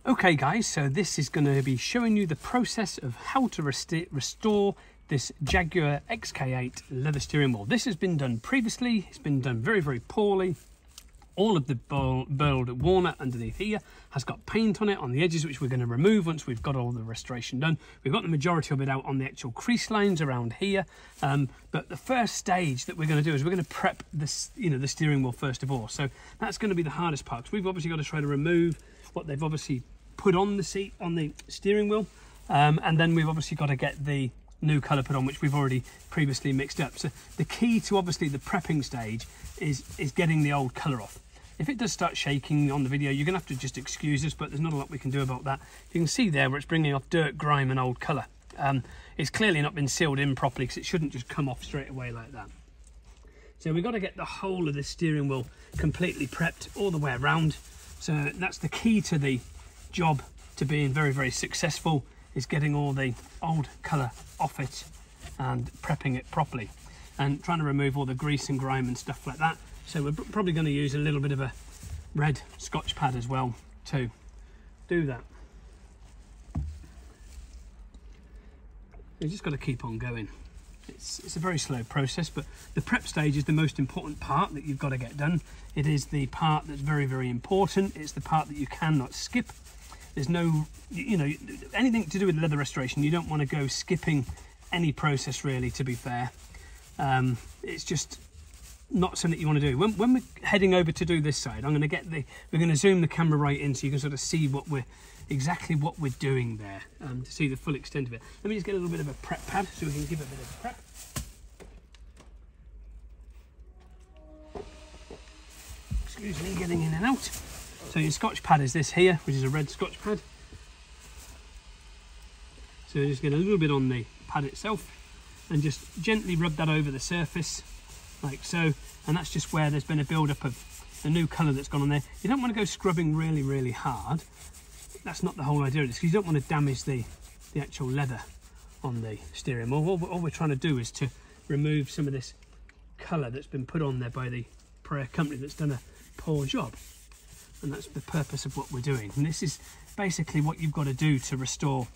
Okay guys, so this is going to be showing you the process of how to restore this Jaguar XK8 leather steering wheel. This has been done previously. It's been done very, very poorly. All of the burled walnut underneath here has got paint on it on the edges, which we're going to remove once we've got all the restoration done. We've got the majority of it out on the actual crease lines around here. But the first stage that we're going to do is we're going to prep this, the steering wheel first of all. So that's going to be the hardest part, because we've obviously got to try to remove what they've obviously put on the seat, on the steering wheel, and then we've obviously got to get the new colour put on, which we've already previously mixed up. So the key to obviously the prepping stage is getting the old colour off. If it does start shaking on the video, you're going to have to just excuse us, but there's not a lot we can do about that. You can see there where it's bringing off dirt, grime and old colour. It's clearly not been sealed in properly, because it shouldn't just come off straight away like that. So we've got to get the whole of the steering wheel completely prepped all the way around. So that's the key to the job to being very, very successful, is getting all the old colour off it and prepping it properly and trying to remove all the grease and grime and stuff like that. So we're probably going to use a little bit of a red Scotch pad as well to do that. You just got to keep on going. It's a very slow process, but the prep stage is the most important part that you've got to get done. It is the part that's very, very important. It's the part that you cannot skip. There's no, anything to do with leather restoration, you don't want to go skipping any process really, to be fair. It's just not something you want to do. When we're heading over to do this side, we're going to zoom the camera right in so you can sort of see exactly what we're doing there, to see the full extent of it. Let me just get a little bit of a prep pad so we can give a bit of a prep. Excuse me, getting in and out. So your Scotch pad is this here, which is a red Scotch pad. So just get a little bit on the pad itself and just gently rub that over the surface like so, and that's just where there's been a build-up of the new colour that's gone on there. You don't want to go scrubbing really, really hard. That's not the whole idea of this, because you don't want to damage the actual leather on the steering wheel. All we're trying to do is to remove some of this colour that's been put on there by the prior company that's done a poor job. And that's the purpose of what we're doing. And this is basically what you've got to do to restore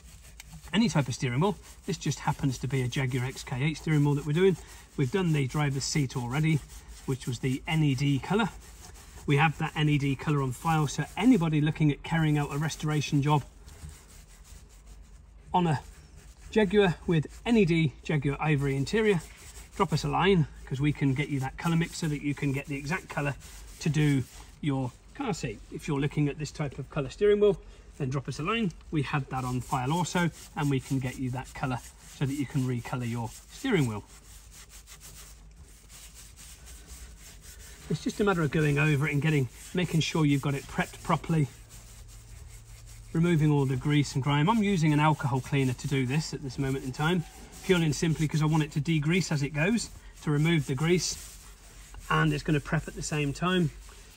any type of steering wheel. This just happens to be a Jaguar XK8 steering wheel that we're doing. We've done the driver's seat already, which was the NED colour. We have that NED colour on file, so anybody looking at carrying out a restoration job on a Jaguar with NED Jaguar Ivory interior, drop us a line, because we can get you that colour mix so that you can get the exact colour to do your car seat. If you're looking at this type of colour steering wheel, then drop us a line. We have that on file also, and we can get you that colour so that you can recolour your steering wheel. It's just a matter of going over it and making sure you've got it prepped properly, removing all the grease and grime. I'm using an alcohol cleaner to do this at this moment in time, purely and simply because I want it to degrease as it goes, to remove the grease, and it's going to prep at the same time.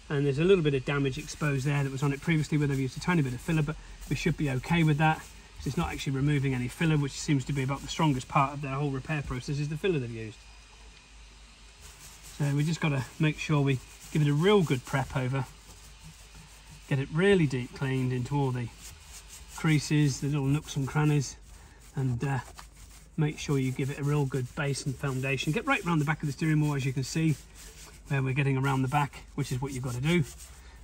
And there's a little bit of damage exposed there that was on it previously, where they've used a tiny bit of filler, but we should be okay with that, because it's not actually removing any filler, which seems to be about the strongest part of their whole repair process, is the filler they've used. So we just got to make sure we give it a real good prep over, get it really deep cleaned into all the creases, the little nooks and crannies, and make sure you give it a real good base and foundation. Get right around the back of the steering wheel, as you can see, where we're getting around the back, which is what you've got to do,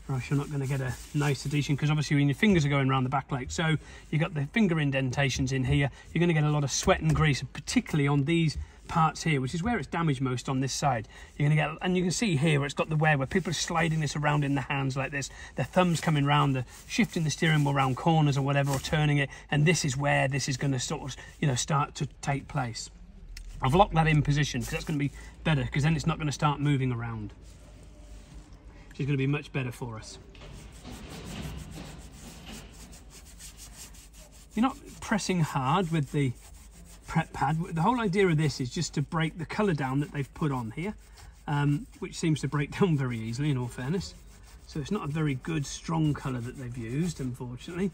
or else you're not going to get a nice adhesion, because obviously when your fingers are going around the back like so, you've got the finger indentations in here, you're going to get a lot of sweat and grease, particularly on these parts here, which is where it's damaged most on this side. You're going to get, and you can see here where it's got the wear, where people are sliding this around in the hands like this, their thumbs coming round, they're shifting the steering wheel around corners or whatever, or turning it, and this is where this is going to sort of, start to take place. I've locked that in position because that's going to be better, because then it's not going to start moving around, which is going to be much better for us. You're not pressing hard with the prep pad. The whole idea of this is just to break the colour down that they've put on here, which seems to break down very easily, in all fairness. So it's not a very good strong colour that they've used, unfortunately,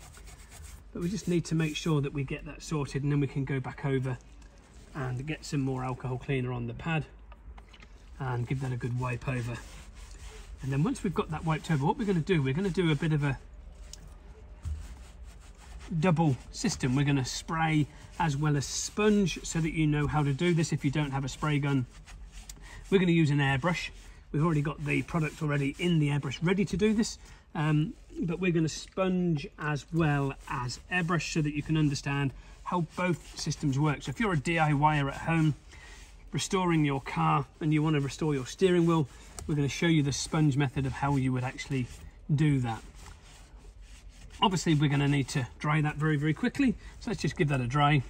but we just need to make sure that we get that sorted, and then we can go back over and get some more alcohol cleaner on the pad and give that a good wipe over. And then once we've got that wiped over, what we're going to do a bit of a double system. We're going to spray as well as sponge, so that you know how to do this if you don't have a spray gun. We're going to use an airbrush. We've already got the product already in the airbrush ready to do this, but we're going to sponge as well as airbrush, so that you can understand how both systems work. So if you're a DIYer at home restoring your car and you want to restore your steering wheel, we're going to show you the sponge method of how you would actually do that. Obviously we're going to need to dry that very, very quickly, so let's just give that a dry.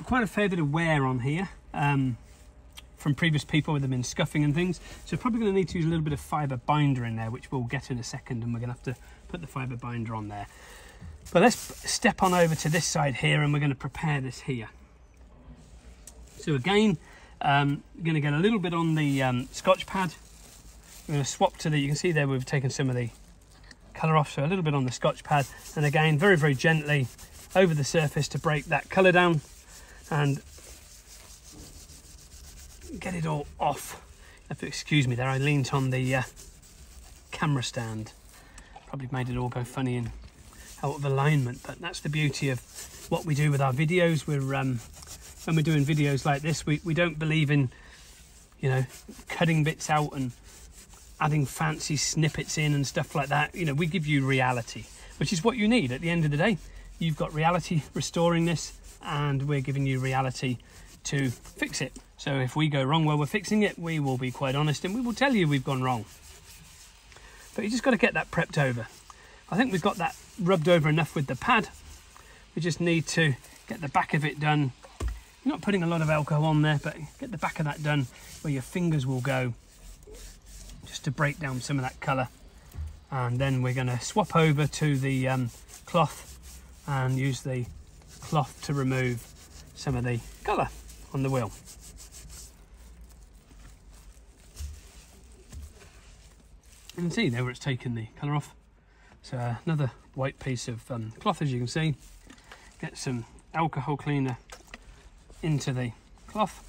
Quite a fair bit of wear on here from previous people with them in scuffing and things, so probably going to need to use a little bit of fibre binder in there, which we'll get in a second, and we're going to have to put the fibre binder on there. But let's step on over to this side here, and we're going to prepare this here. So again, going to get a little bit on the Scotch pad. We're going to swap to the, you can see there we've taken some of the colour off, so a little bit on the Scotch pad, and again very, very gently over the surface to break that colour down and get it all off. You have to excuse me there, I leaned on the camera stand. Probably made it all go funny and out of alignment, but that's the beauty of what we do with our videos. We're when we're doing videos like this, we don't believe in, you know, cutting bits out and adding fancy snippets in and stuff like that. You know, we give you reality, which is what you need at the end of the day. You've got reality restoring this, and we're giving you reality to fix it. So if we go wrong while we're fixing it, we will be quite honest and we will tell you we've gone wrong. But you just got to get that prepped over. I think we've got that rubbed over enough with the pad. We just need to get the back of it done. You're not putting a lot of alcohol on there, but get the back of that done where your fingers will go, just to break down some of that colour. And then we're going to swap over to the cloth and use the cloth to remove some of the colour on the wheel. You can see there where it's taken the colour off. So another white piece of cloth, as you can see. Get some alcohol cleaner into the cloth.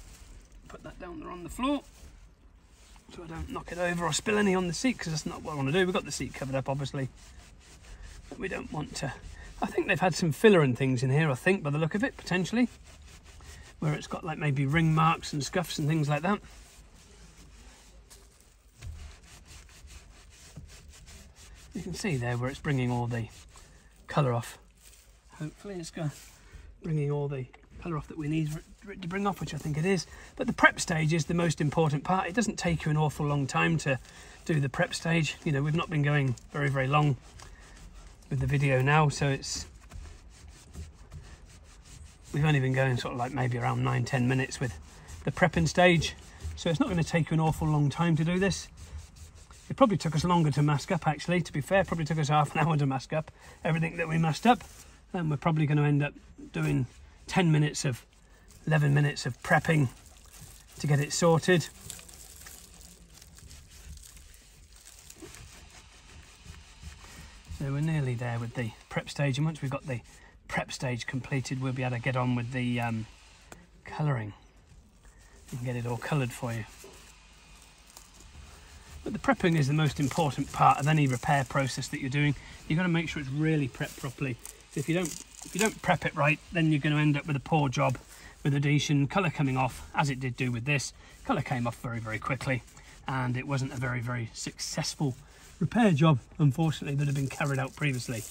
Put that down there on the floor so I don't knock it over or spill any on the seat, because that's not what I want to do. We've got the seat covered up obviously, but we don't want to. I think they've had some filler and things in here, I think, by the look of it, potentially, where it's got like maybe ring marks and scuffs and things like that. You can see there where it's bringing all the colour off. Hopefully it's bringing all the colour off that we need for it to bring off, which I think it is. But the prep stage is the most important part. It doesn't take you an awful long time to do the prep stage. You know, we've not been going very, very long with the video now, so we've only been going sort of like maybe around 9-10 minutes with the prepping stage, so it's not going to take you an awful long time to do this. It probably took us longer to mask up, actually, to be fair. Probably took us half an hour to mask up everything that we masked up, and we're probably going to end up doing 11 minutes of prepping to get it sorted. So we're nearly there with the prep stage, and once we've got the prep stage completed, we'll be able to get on with the colouring and get it all coloured for you. But the prepping is the most important part of any repair process that you're doing. You've got to make sure it's really prepped properly. If you don't prep it right, then you're going to end up with a poor job with adhesion, colour coming off, as it did do with this. Colour came off very, very quickly, and it wasn't a very, very successful repair job, unfortunately, that had been carried out previously.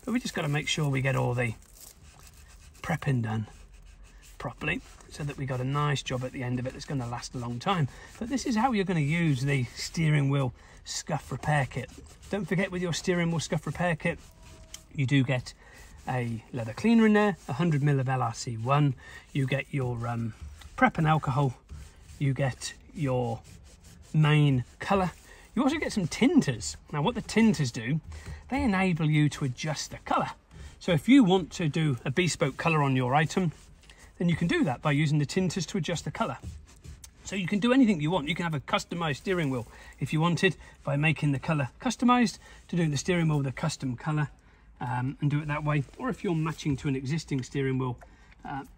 But we just got to make sure we get all the prepping done properly, so that we got a nice job at the end of it that's going to last a long time. But this is how you're going to use the steering wheel scuff repair kit. Don't forget, with your steering wheel scuff repair kit, you do get a leather cleaner in there, 100ml of LRC1, you get your prep and alcohol, you get your main colour, You also get some tinters. Now what the tinters do, they enable you to adjust the colour. So if you want to do a bespoke colour on your item, then you can do that by using the tinters to adjust the colour. So you can do anything you want. You can have a customised steering wheel if you wanted, by making the colour customised, to do the steering wheel with a custom colour, and do it that way. Or if you're matching to an existing steering wheel,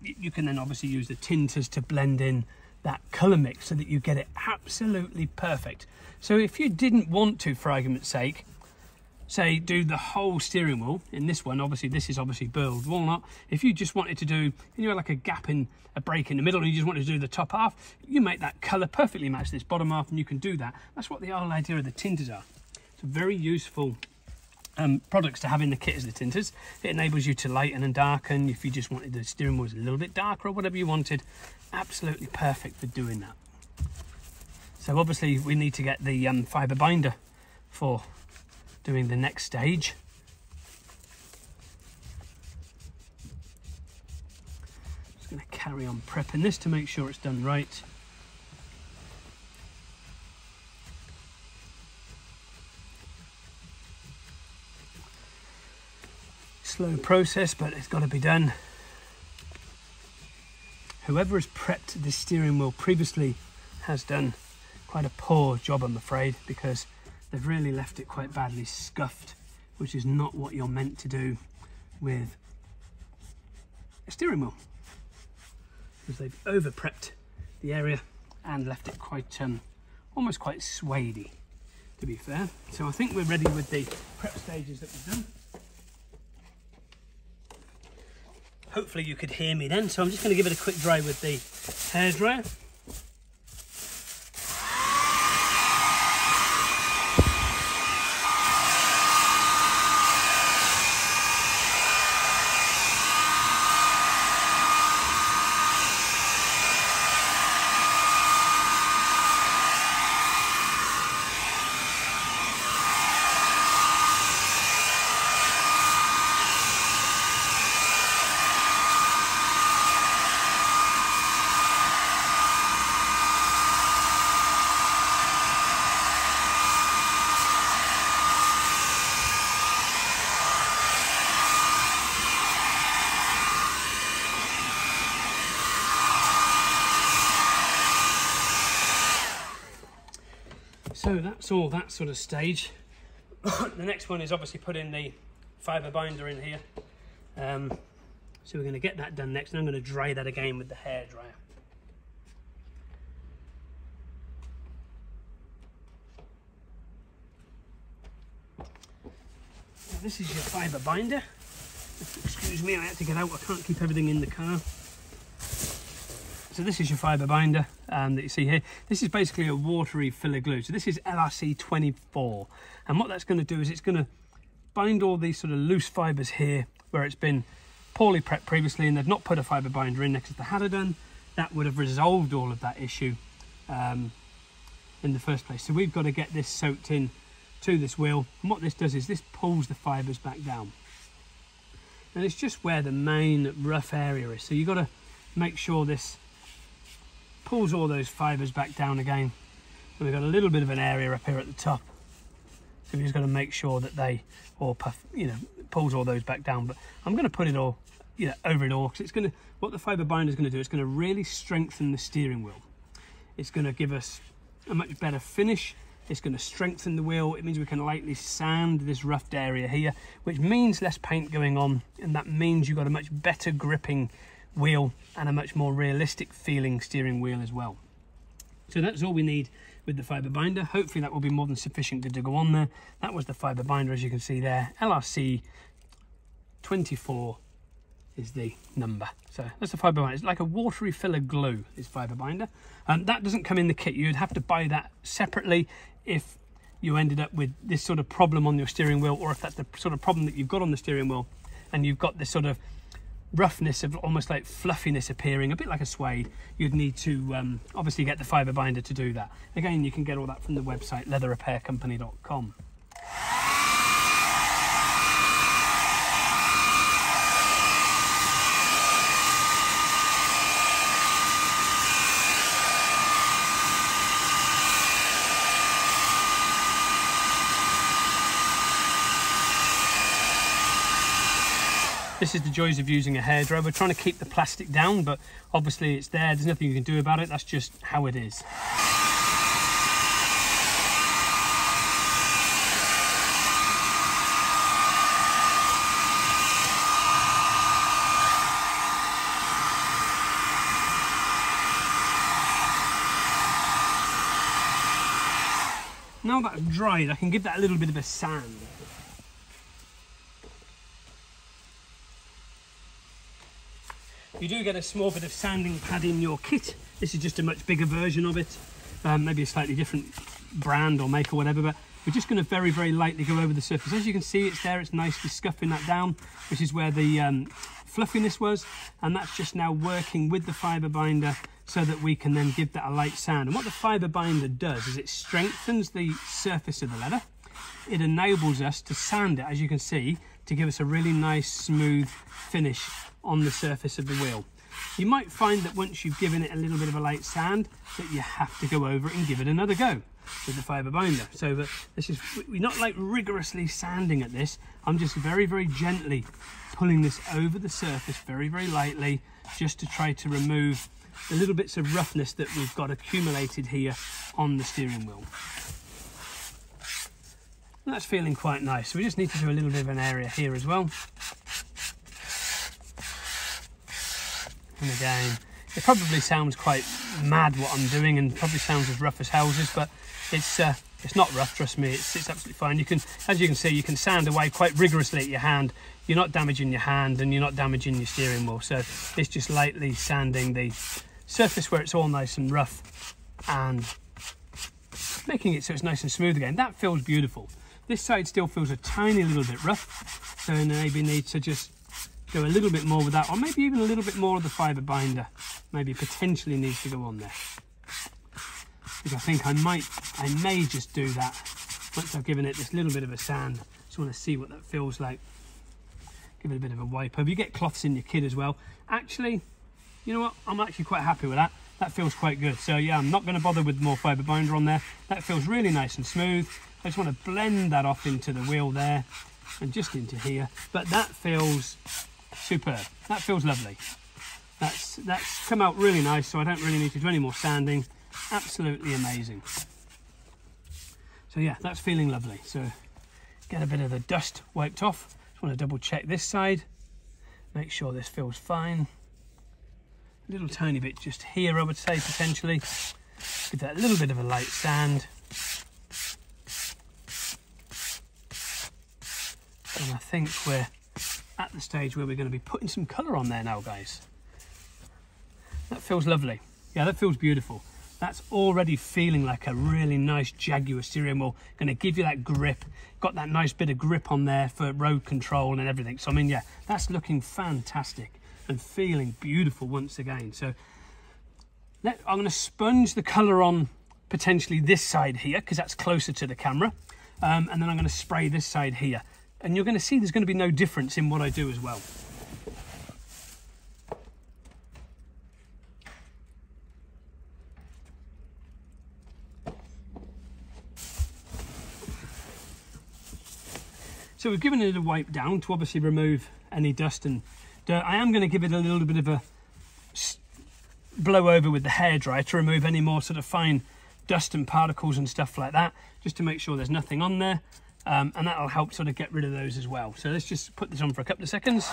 you can then obviously use the tinters to blend in that colour mix so that you get it absolutely perfect. So if you didn't want to, for argument's sake, say do the whole steering wheel in this one, obviously this is obviously burled walnut. If you just wanted to do, you know, like a gap in a break in the middle, and you just wanted to do the top half, you make that colour perfectly match this bottom half, and you can do that. That's what the whole idea of the tinters are. It's a very useful products to have in the kit as the tinters. It enables you to lighten and darken. If you just wanted the steering wheels a little bit darker or whatever you wanted, absolutely perfect for doing that. So obviously we need to get the fibre binder for doing the next stage. Just going to carry on prepping this to make sure it's done right. Slow process, but it's got to be done. Whoever has prepped this steering wheel previously has done quite a poor job, I'm afraid, because they've really left it quite badly scuffed, which is not what you're meant to do with a steering wheel, because they've over prepped the area and left it quite almost quite suede-y, to be fair. So I think we're ready with the prep stages that we've done. Hopefully you could hear me then, so I'm just going to give it a quick dry with the hairdryer. So that's all that sort of stage. The next one is obviously putting the fibre binder in here. So we're going to get that done next, and I'm going to dry that again with the hairdryer. Now this is your fibre binder. Excuse me, I had to get out, I can't keep everything in the car. So this is your fibre binder that you see here. This is basically a watery filler glue. So this is LRC 24. And what that's going to do is it's going to bind all these sort of loose fibres here where it's been poorly prepped previously, and they've not put a fibre binder in there, because if they had done, that would have resolved all of that issue in the first place. So we've got to get this soaked in to this wheel. And what this does is this pulls the fibres back down. And it's just where the main rough area is. So you've got to make sure this pulls all those fibres back down again. And we've got a little bit of an area up here at the top, so we've just got to make sure that they all puff, pulls all those back down. But I'm going to put it all, over it all, because it's going to, what the fibre binder is going to do, it's going to really strengthen the steering wheel. It's going to give us a much better finish. It's going to strengthen the wheel. It means we can lightly sand this roughed area here, which means less paint going on, and that means you've got a much better gripping wheel and a much more realistic feeling steering wheel as well. So that's all we need with the fibre binder. Hopefully that will be more than sufficient to go on there. That was the fibre binder, as you can see there. LRC 24 is the number. So that's the fibre binder. It's like a watery filler glue, this fibre binder. That doesn't come in the kit. You'd have to buy that separately if you ended up with this sort of problem on your steering wheel, or if that's the sort of problem that you've got on the steering wheel and you've got this sort of roughness of almost like fluffiness appearing, a bit like a suede. You'd need to obviously get the fibre binder to do that. Again, you can get all that from the website leatherrepaircompany.com. This is the joys of using a hairdryer. We're trying to keep the plastic down, but obviously it's there. There's nothing you can do about it. That's just how it is. Now that's dried, I can give that a little bit of a sand. You do get a small bit of sanding pad in your kit. This is just a much bigger version of it. Maybe a slightly different brand or make or whatever, but we're just going to very, very lightly go over the surface. As you can see, it's there, it's nicely scuffing that down, which is where the fluffiness was, and that's just now working with the fibre binder so that we can then give that a light sand. And what the fibre binder does is it strengthens the surface of the leather. It enables us to sand it, as you can see, to give us a really nice smooth finish on the surface of the wheel. You might find that once you've given it a little bit of a light sand that you have to go over it and give it another go with the fibre binder. So this is, we're not like rigorously sanding at this. I'm just very, very gently pulling this over the surface very, very lightly, just to try to remove the little bits of roughness that we've got accumulated here on the steering wheel. That's feeling quite nice. So we just need to do a little bit of an area here as well. And again, it probably sounds quite mad what I'm doing, and probably sounds as rough as houses, but it's not rough, trust me. It's absolutely fine. You can, as you can see, you can sand away quite rigorously at your hand. You're not damaging your hand and you're not damaging your steering wheel. So it's just lightly sanding the surface where it's all nice and rough and making it so it's nice and smooth again. That feels beautiful. This side still feels a tiny little bit rough, so maybe need to just go a little bit more with that, or maybe even a little bit more of the fibre binder. Maybe potentially needs to go on there. Because I think I may just do that once I've given it this little bit of a sand. Just want to see what that feels like. Give it a bit of a wipe over. You get cloths in your kit as well. Actually, you know what? I'm actually quite happy with that. That feels quite good. So yeah, I'm not going to bother with more fibre binder on there. That feels really nice and smooth. I just want to blend that off into the wheel there and just into here. But that feels superb. That feels lovely. That's come out really nice, so I don't really need to do any more sanding. Absolutely amazing. So yeah, that's feeling lovely. So get a bit of the dust wiped off. Just want to double check this side. Make sure this feels fine. A little tiny bit just here, I would say, potentially. Give that a little bit of a light sand. And I think we're at the stage where we're going to be putting some colour on there now, guys. That feels lovely. Yeah, that feels beautiful. That's already feeling like a really nice Jaguar steering wheel. Going to give you that grip. Got that nice bit of grip on there for road control and everything. So, I mean, yeah, that's looking fantastic and feeling beautiful once again. So, I'm going to sponge the colour on potentially this side here, because that's closer to the camera. And then I'm going to spray this side here. And you're going to see there's going to be no difference in what I do as well. So we've given it a wipe down to obviously remove any dust and dirt. I am going to give it a little bit of a blow over with the hairdryer to remove any more sort of fine dust and particles and stuff like that, just to make sure there's nothing on there. And that'll help sort of get rid of those as well. So let's just put this on for a couple of seconds.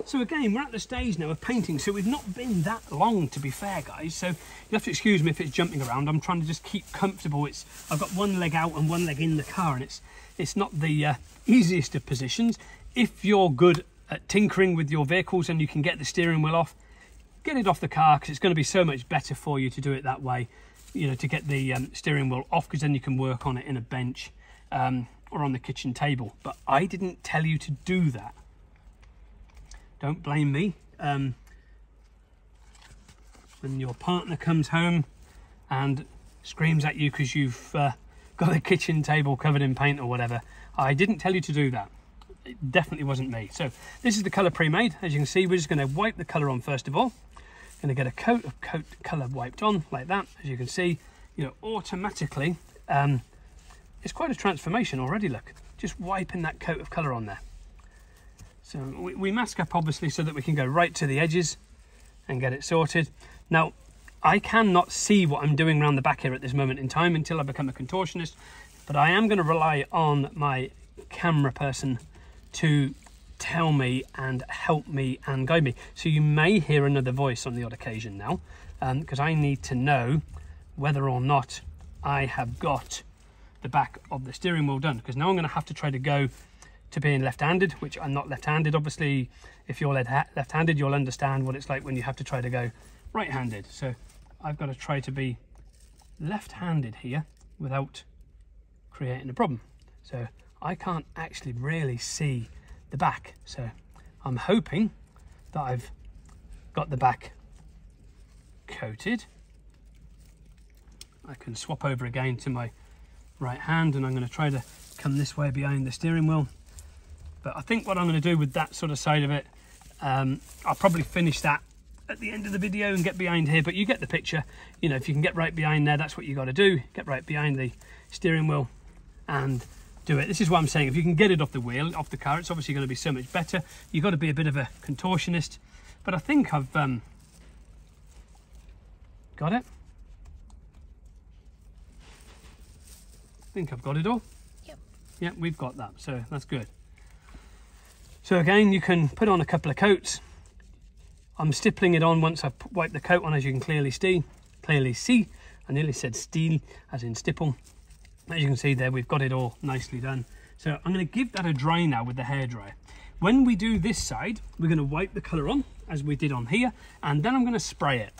So again, we're at the stage now of painting, so we've not been that long, to be fair, guys. So you have to excuse me if it's jumping around. I'm trying to just keep comfortable. I've got one leg out and one leg in the car, and it's not the easiest of positions. If you're good at tinkering with your vehicles and you can get the steering wheel off, get it off the car, because it's going to be so much better for you to do it that way, you know, to get the steering wheel off, because then you can work on it in a bench or on the kitchen table. But I didn't tell you to do that. Don't blame me. When your partner comes home and screams at you because you've got a kitchen table covered in paint or whatever, I didn't tell you to do that. It definitely wasn't me. So this is the colour pre-made. As you can see, we're just going to wipe the colour on first of all. going to get a coat of colour wiped on like that. As you can see, you know, automatically, it's quite a transformation already. Look, just wiping that coat of colour on there. So we mask up obviously so that we can go right to the edges and get it sorted. Now, I cannot see what I'm doing around the back here at this moment in time until I become a contortionist, but I am going to rely on my camera person to tell me and help me and guide me. So you may hear another voice on the odd occasion now, because I need to know whether or not I have got the back of the steering wheel done, because now I'm going to have to try to go to being left-handed, which I'm not left-handed. Obviously, if you're left-handed, you'll understand what it's like when you have to try to go right-handed. So I've got to try to be left-handed here without creating a problem. So I can't actually really see the back. So I'm hoping that I've got the back coated. I can swap over again to my right hand, and I'm going to try to come this way behind the steering wheel. But I think what I'm going to do with that sort of side of it, I'll probably finish that at the end of the video and get behind here, but you get the picture. You know, if you can get right behind there, that's what you got to do. Get right behind the steering wheel and do it. This is what I'm saying. If you can get it off the wheel, off the car, it's obviously going to be so much better. You've got to be a bit of a contortionist, but I think I've got it. I think I've got it all. Yep. Yeah, we've got that, so that's good. So again, you can put on a couple of coats. I'm stippling it on once I've wiped the coat on, as you can clearly see. I nearly said steel, as in stipple. As you can see there, we've got it all nicely done. So I'm going to give that a dry now with the hairdryer. When we do this side, we're going to wipe the colour on, as we did on here, and then I'm going to spray it.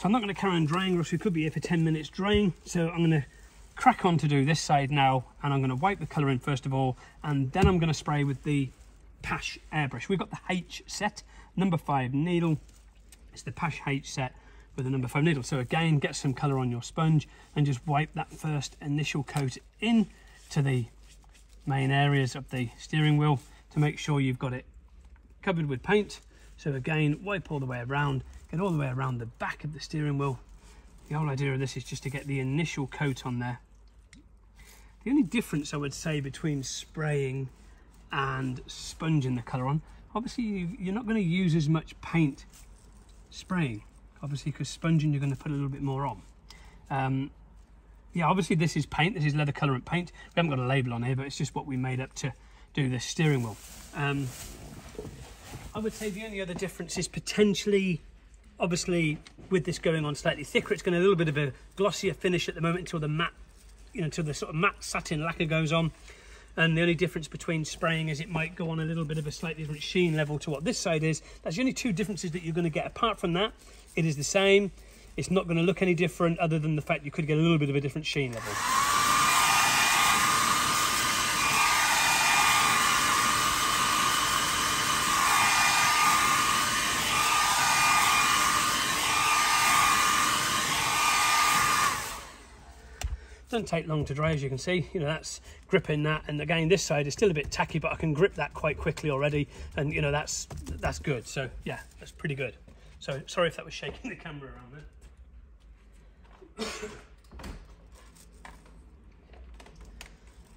I'm not going to carry on drying, or else we could be here for 10 minutes drying. So I'm going to crack on to do this side now, and I'm going to wipe the colour in first of all, and then I'm going to spray with the Pash airbrush. We've got the H set, number 5 needle. It's the Pash H set with the number 5 needle. So again, get some colour on your sponge and just wipe that first initial coat in to the main areas of the steering wheel to make sure you've got it covered with paint. So again, wipe all the way around, get all the way around the back of the steering wheel. The whole idea of this is just to get the initial coat on there. The only difference I would say between spraying and sponging the colour on, obviously you're not going to use as much paint spraying, obviously, because sponging you're going to put a little bit more on. Yeah, obviously this is paint, this is leather colourant paint. We haven't got a label on here, but it's just what we made up to do this steering wheel. I would say the only other difference is potentially, obviously, with this going on slightly thicker, it's going a little bit of a glossier finish at the moment until the matte, you know, until the sort of matte satin lacquer goes on. And the only difference between spraying is it might go on a little bit of a slightly different sheen level to what this side is. That's the only two differences that you're going to get. Apart from that, it is the same. It's not going to look any different, other than the fact you could get a little bit of a different sheen level. Doesn't take long to dry, as you can see. You know, that's gripping that, and again this side is still a bit tacky, but I can grip that quite quickly already, and you know, that's good. So yeah, that's pretty good. So sorry if that was shaking the camera around there.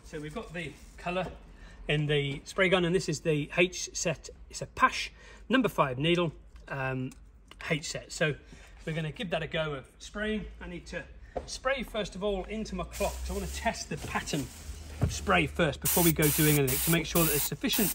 So we've got the colour in the spray gun, and this is the H set. It's a Pash number 5 needle H set. So we're going to give that a go of spraying. I need to spray first of all into my clock, so I want to test the pattern of spray first before we go doing anything, to make sure that there's sufficient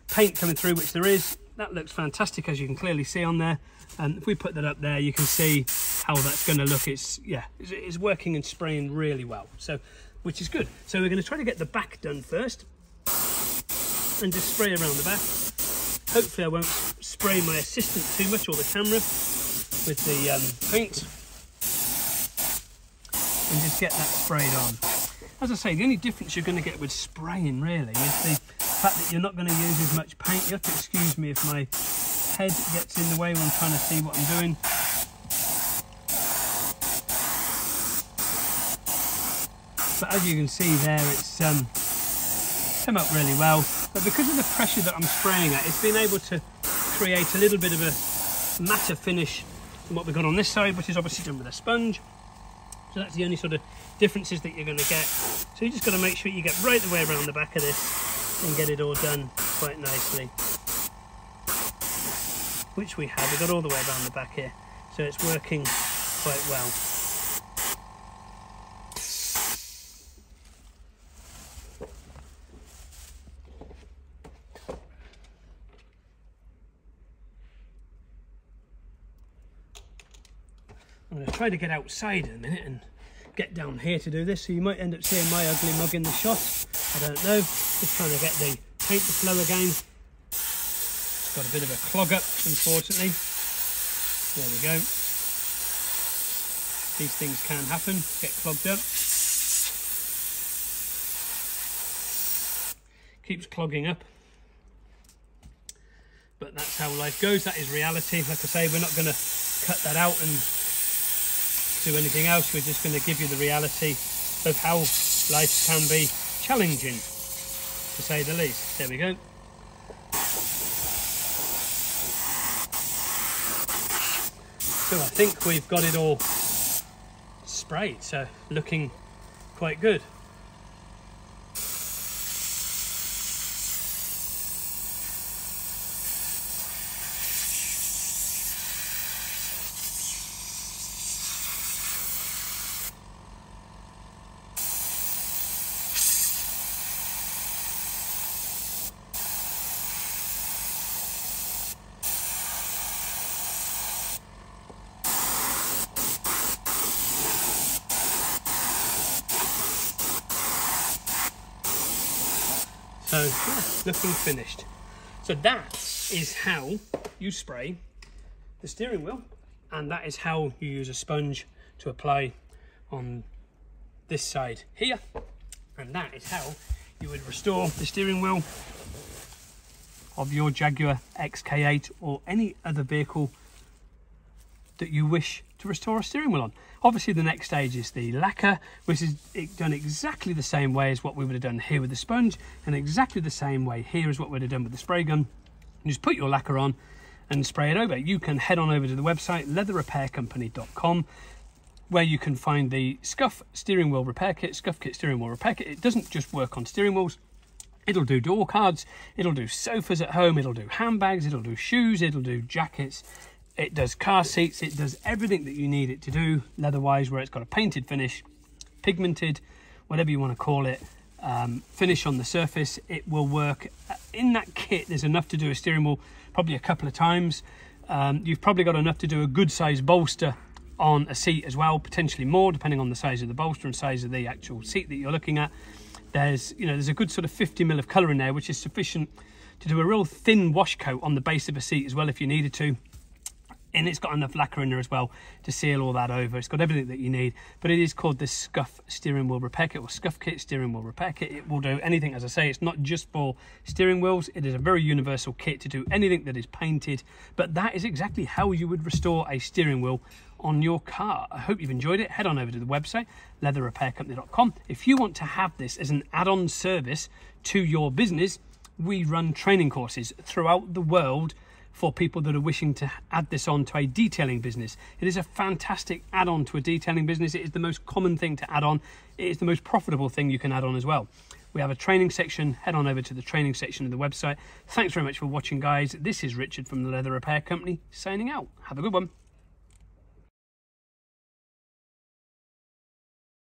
paint coming through, which there is. That looks fantastic, as you can clearly see on there. And if we put that up there, you can see how that's going to look. It's working and spraying really well, so which is good. So we're going to try to get the back done first and just spray around the back. Hopefully I won't spray my assistant too much, or the camera, with the paint, and just get that sprayed on. As I say, the only difference you're going to get with spraying really is the fact that you're not going to use as much paint. You have to excuse me if my head gets in the way when I'm trying to see what I'm doing. But as you can see there, it's come up really well. But because of the pressure that I'm spraying at, it's been able to create a little bit of a matte finish than what we've got on this side, which is obviously done with a sponge. So that's the only sort of differences that you're going to get. So you just got to make sure you get right the way around the back of this and get it all done quite nicely. Which we have. We've got all the way around the back here. So it's working quite well. I'm going to try to get outside in a minute and get down here to do this, so you might end up seeing my ugly mug in the shot. I don't know. Just trying to get the paint to flow again. It's got a bit of a clog up, unfortunately. There we go. These things can happen, get clogged up. Keeps clogging up. But that's how life goes. That is reality. Like I say, we're not going to cut that out and do anything else. We're just going to give you the reality of how life can be challenging, to say the least. There we go. So I think we've got it all sprayed, so looking quite good. So yeah, looking finished. So that is how you spray the steering wheel, and that is how you use a sponge to apply on this side here, and that is how you would restore the steering wheel of your Jaguar XK8 or any other vehicle that you wish to restore a steering wheel on. Obviously the next stage is the lacquer, which is done exactly the same way as what we would have done here with the sponge, and exactly the same way here as what we'd have done with the spray gun. You just put your lacquer on and spray it over. You can head on over to the website leatherrepaircompany.com, where you can find the Scuff steering wheel repair kit, Scuff kit steering wheel repair kit. It doesn't just work on steering wheels. It'll do door cards, it'll do sofas at home, it'll do handbags, it'll do shoes, it'll do jackets. It does car seats, it does everything that you need it to do, leather-wise, where it's got a painted finish, pigmented, whatever you want to call it, finish on the surface. It will work. In that kit, there's enough to do a steering wheel probably a couple of times. You've probably got enough to do a good-sized bolster on a seat as well, potentially more, depending on the size of the bolster and size of the actual seat that you're looking at. There's a good sort of 50 mil of colour in there, which is sufficient to do a real thin wash coat on the base of a seat as well if you needed to. And it's got enough lacquer in there as well to seal all that over. It's got everything that you need, but it is called the Scuff steering wheel repair kit, or Scuff kit steering wheel repair kit. It will do anything. As I say, it's not just for steering wheels. It is a very universal kit to do anything that is painted, but that is exactly how you would restore a steering wheel on your car. I hope you've enjoyed it. Head on over to the website leatherrepaircompany.com. If you want to have this as an add-on service to your business, we run training courses throughout the world for people that are wishing to add this on to a detailing business. It is a fantastic add-on to a detailing business. It is the most common thing to add on. It is the most profitable thing you can add on as well. We have a training section. Head on over to the training section of the website. Thanks very much for watching, guys. This is Richard from the Leather Repair Company, signing out. Have a good one.